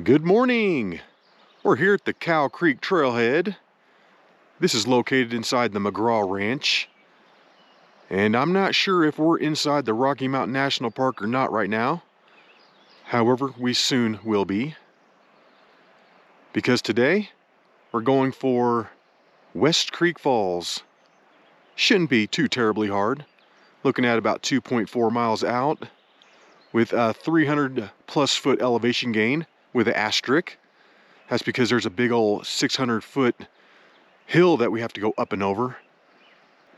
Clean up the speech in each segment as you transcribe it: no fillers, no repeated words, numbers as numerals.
Good morning! We're here at the Cow Creek Trailhead. This is located inside the McGraw Ranch. And I'm not sure if we're inside the Rocky Mountain National Park or not right now. However, we soon will be. Because today, we're going for West Creek Falls. Shouldn't be too terribly hard. Looking at about 2.4 miles out with a 300 plus foot elevation gain with an asterisk. That's because there's a big old 600-foot hill that we have to go up and over.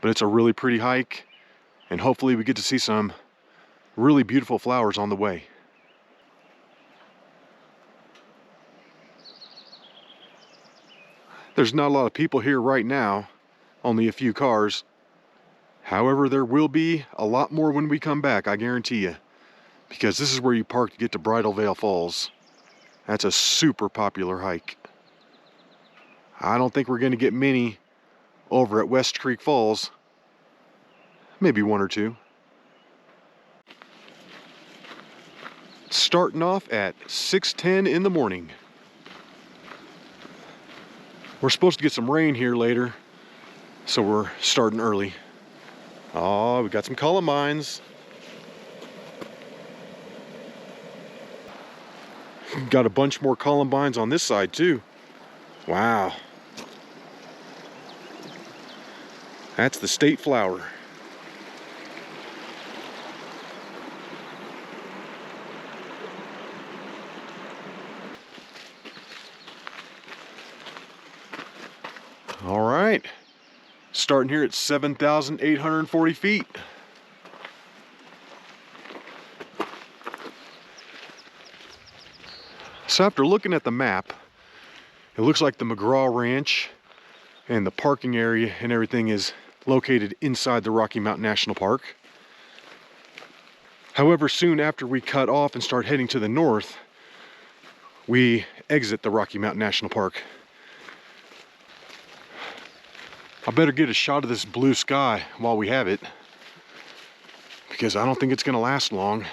But it's a really pretty hike, and hopefully we get to see some really beautiful flowers on the way. There's not a lot of people here right now, only a few cars. However, there will be a lot more when we come back, I guarantee you. Because this is where you park to get to Bridal Veil Falls. That's a super popular hike. I don't think we're going to get many over at West Creek Falls. Maybe one or two. Starting off at 6:10 in the morning. We're supposed to get some rain here later, so we're starting early. Oh, we got some columbines. Got a bunch more columbines on this side too. Wow. That's the state flower. All right. Starting here at 7,840 feet. So after looking at the map, it looks like the McGraw Ranch and the parking area and everything is located inside the Rocky Mountain National Park. However, soon after we cut off and start heading to the north, we exit the Rocky Mountain National Park. I better get a shot of this blue sky while we have it, because I don't think it's going to last long.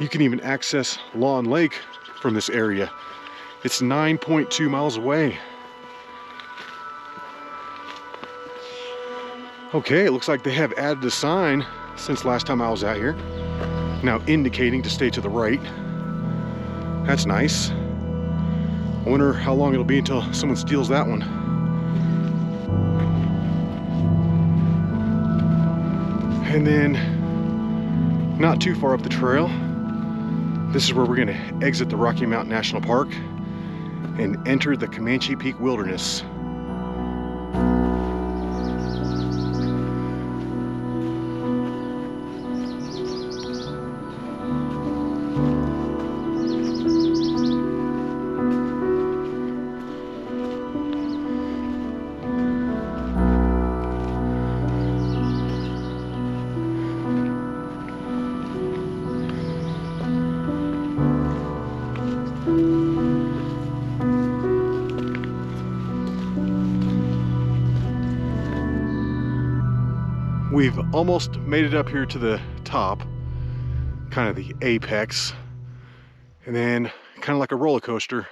You can even access Lawn Lake from this area. It's 9.2 miles away. Okay, it looks like they have added a sign since last time I was out here, now indicating to stay to the right. That's nice. I wonder how long it'll be until someone steals that one. And then, not too far up the trail, this is where we're going to exit the Rocky Mountain National Park and enter the Comanche Peak Wilderness. We've almost made it up here to the top, kind of the apex, and then kind of like a roller coaster.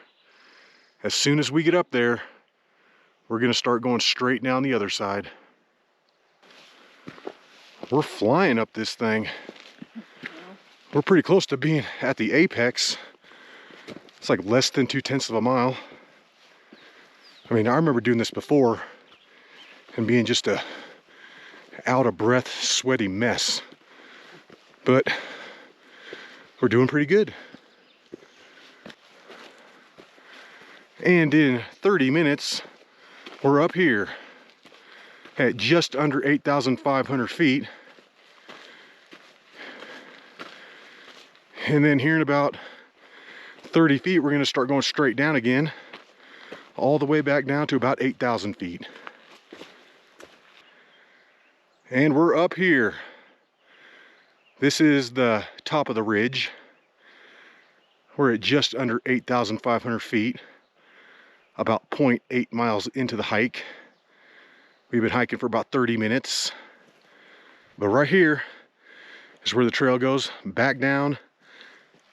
As soon as we get up there, we're going to start going straight down the other side. We're flying up this thing. We're pretty close to being at the apex. It's like less than 2/10 of a mile. I mean, I remember doing this before and being just a out of breath, sweaty mess. But we're doing pretty good. And in 30 minutes, we're up here at just under 8,500 feet. And then here in about 30 feet, we're going to start going straight down again, all the way back down to about 8,000 feet. And we're up here. This is the top of the ridge. We're at just under 8,500 feet. about 0.8 miles into the hike. We've been hiking for about 30 minutes. But right here is where the trail goes back down.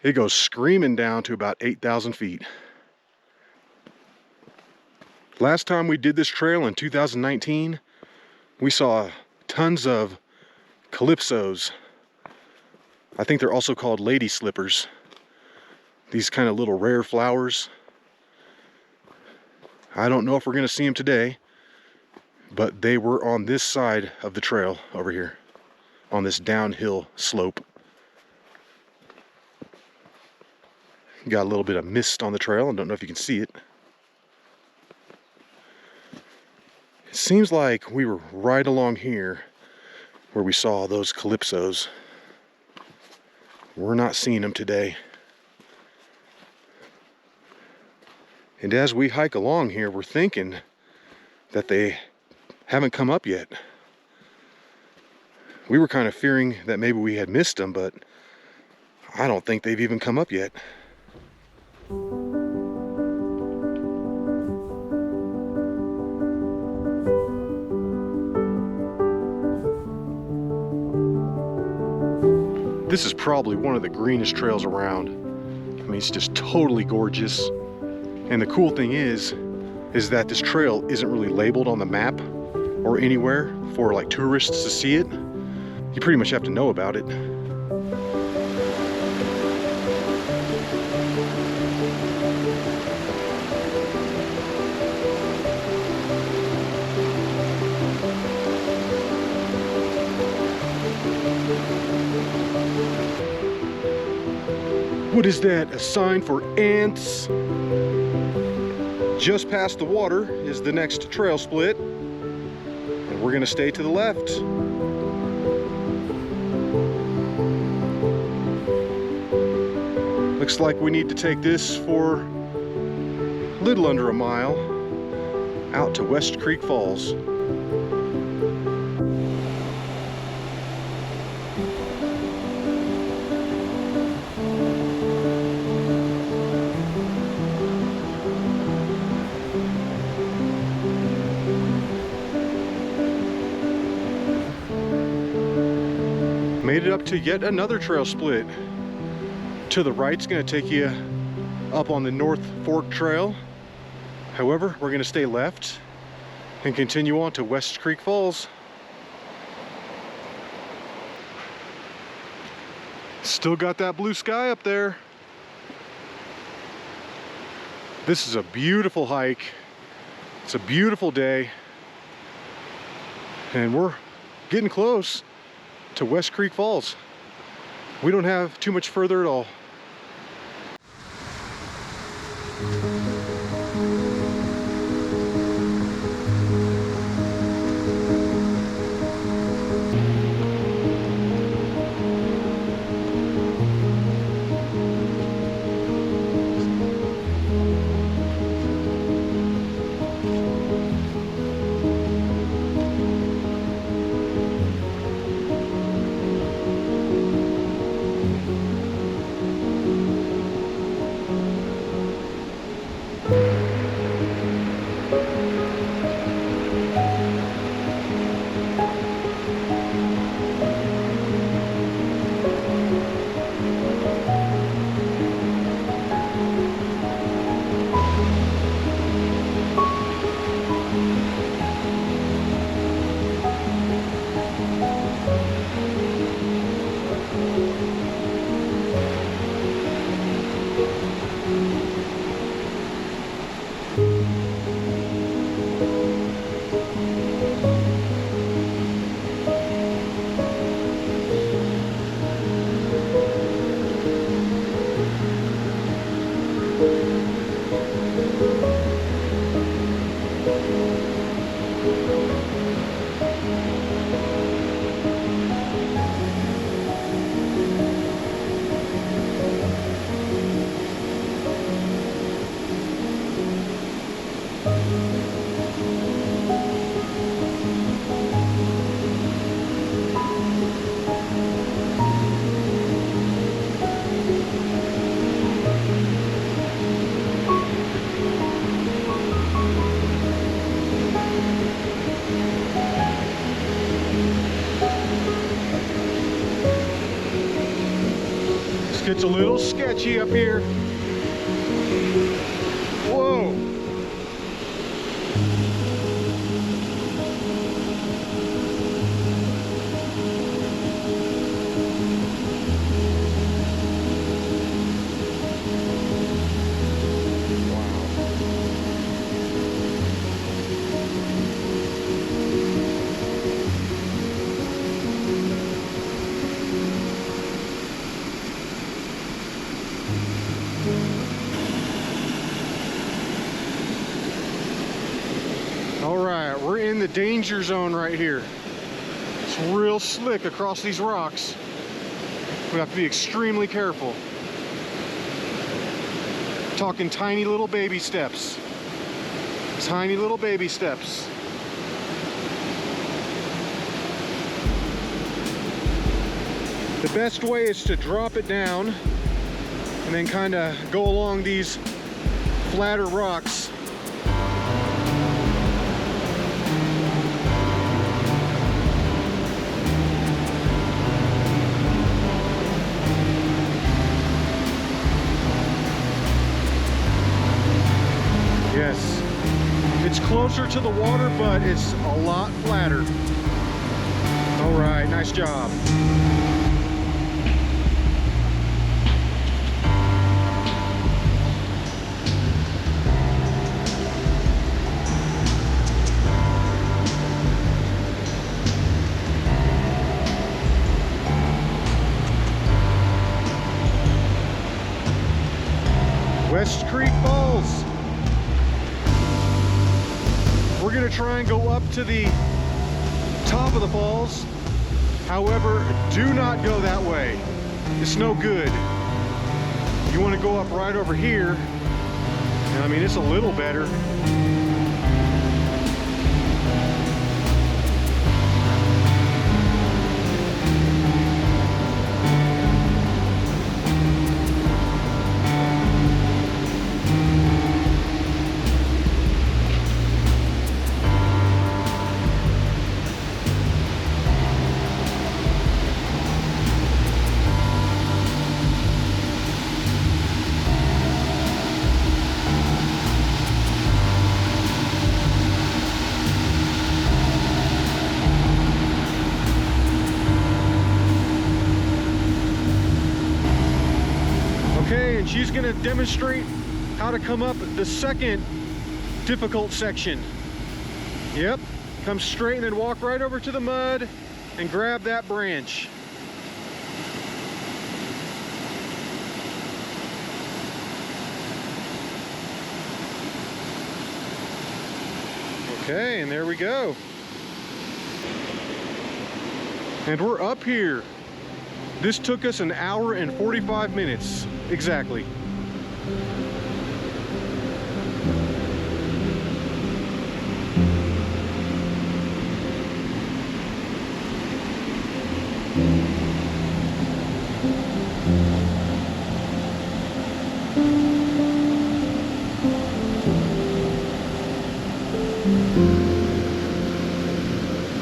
It goes screaming down to about 8,000 feet. Last time we did this trail in 2019, we saw tons of calypsos. I think they're also called lady slippers. These kind of little rare flowers. I don't know if we're gonna see them today, but they were on this side of the trail over here, on this downhill slope. Got a little bit of mist on the trail. I don't know if you can see it. It seems like we were right along here where we saw those calypsos. We're not seeing them today. And as we hike along here, we're thinking that they haven't come up yet. We were kind of fearing that maybe we had missed them, but I don't think they've even come up yet. This is probably one of the greenest trails around. I mean, it's just totally gorgeous. And the cool thing is that this trail isn't really labeled on the map or anywhere for like tourists to see it. You pretty much have to know about it. What is that? A sign for ants? Just past the water is the next trail split, and we're gonna stay to the left. Looks like we need to take this for a little under a mile out to West Creek Falls. Made it up to yet another trail split. To the right's gonna take you up on the North Fork Trail. However, we're gonna stay left and continue on to West Creek Falls. Still got that blue sky up there. This is a beautiful hike. It's a beautiful day. And we're getting close to West Creek Falls. We don't have too much further at all. It's a little sketchy up here. Whoa. Alright, we're in the danger zone right here. It's real slick across these rocks. We have to be extremely careful. Talking tiny little baby steps. Tiny little baby steps. The best way is to drop it down and then kind of go along these flatter rocks. Yes, it's closer to the water, but it's a lot flatter. All right, nice job. West Creek Falls. We're gonna try and go up to the top of the falls. However, do not go that way. It's no good. You want to go up right over here. And I mean, it's a little better. Okay, and she's gonna demonstrate how to come up the second difficult section. Yep, come straight and then walk right over to the mud and grab that branch. Okay, and there we go. And we're up here. This took us an hour and 45 minutes, exactly.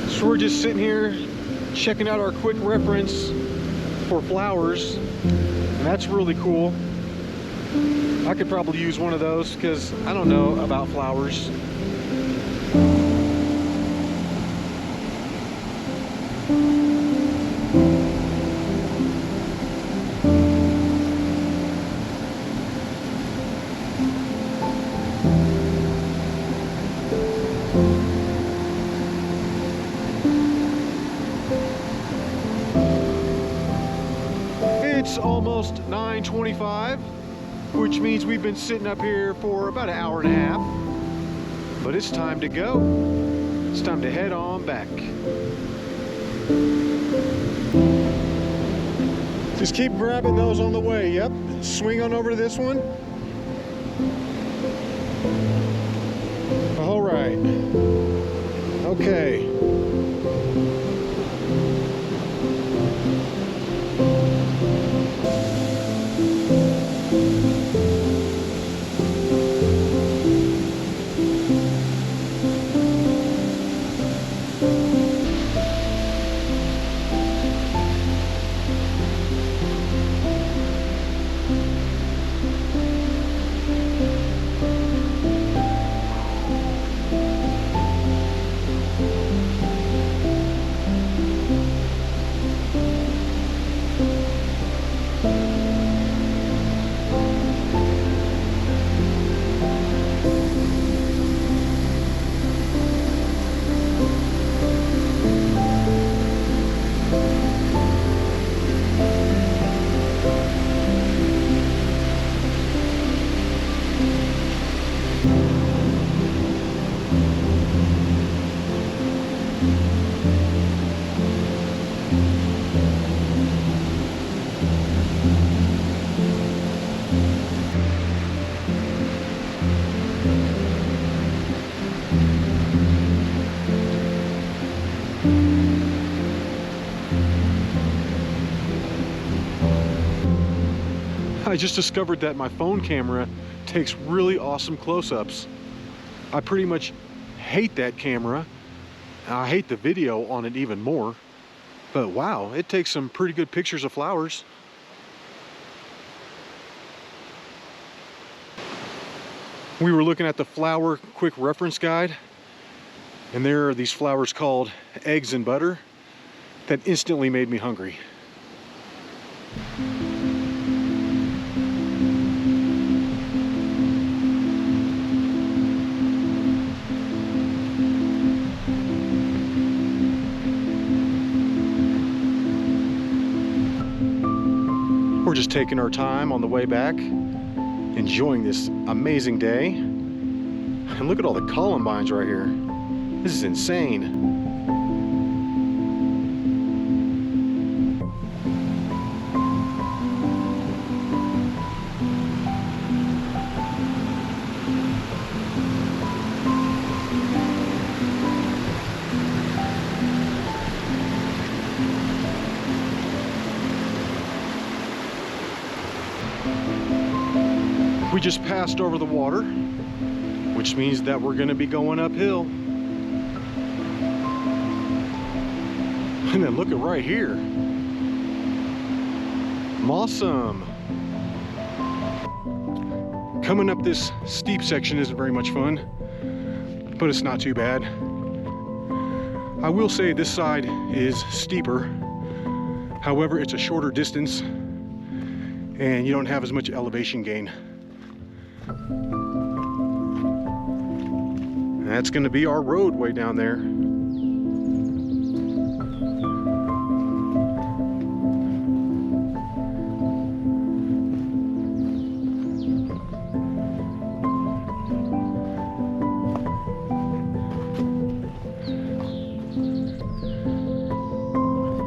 So we're just sitting here checking out our quick reference for flowers, and that's really cool. I could probably use one of those because I don't know about flowers. It's almost 9:25, which means we've been sitting up here for about an hour and a half. But it's time to go. It's time to head on back. Just keep grabbing those on the way. Yep. Swing on over to this one. All right. Okay. I just discovered that my phone camera takes really awesome close-ups. I pretty much hate that camera. I hate the video on it even more. But wow, it takes some pretty good pictures of flowers. We were looking at the flower quick reference guide, and there are these flowers called eggs and butter that instantly made me hungry. We're just taking our time on the way back, enjoying this amazing day. And look at all the columbines right here. This is insane. We just passed over the water, which means that we're going to be going uphill. And then look at right here. Awesome. Coming up this steep section isn't very much fun, but it's not too bad. I will say this side is steeper. However, it's a shorter distance and you don't have as much elevation gain. That's going to be our road way down there.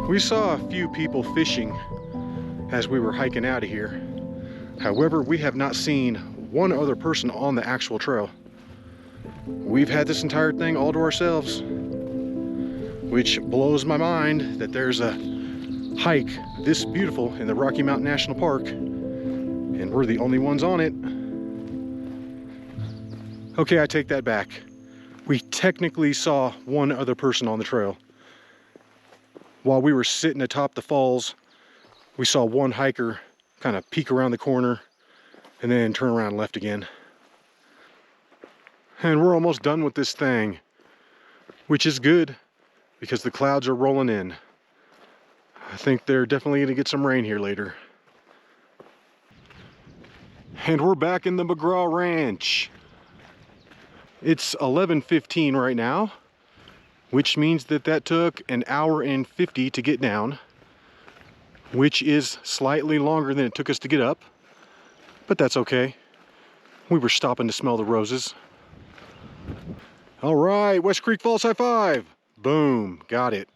We saw a few people fishing as we were hiking out of here. However, we have not seen one other person on the actual trail. We've had this entire thing all to ourselves, which blows my mind that there's a hike this beautiful in the Rocky Mountain National Park and we're the only ones on it. Okay, I take that back. We technically saw one other person on the trail. While we were sitting atop the falls, we saw one hiker kind of peek around the corner and then turn around and left again. And we're almost done with this thing, which is good because the clouds are rolling in. I think they're definitely gonna get some rain here later. And we're back in the McGraw Ranch. It's 11:15 right now, which means that took an hour and 50 to get down, which is slightly longer than it took us to get up, but that's okay. We were stopping to smell the roses. All right, West Creek Falls high five. Boom, got it.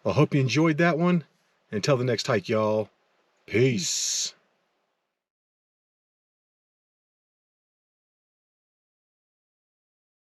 I hope you enjoyed that one. Until the next hike, y'all. Peace.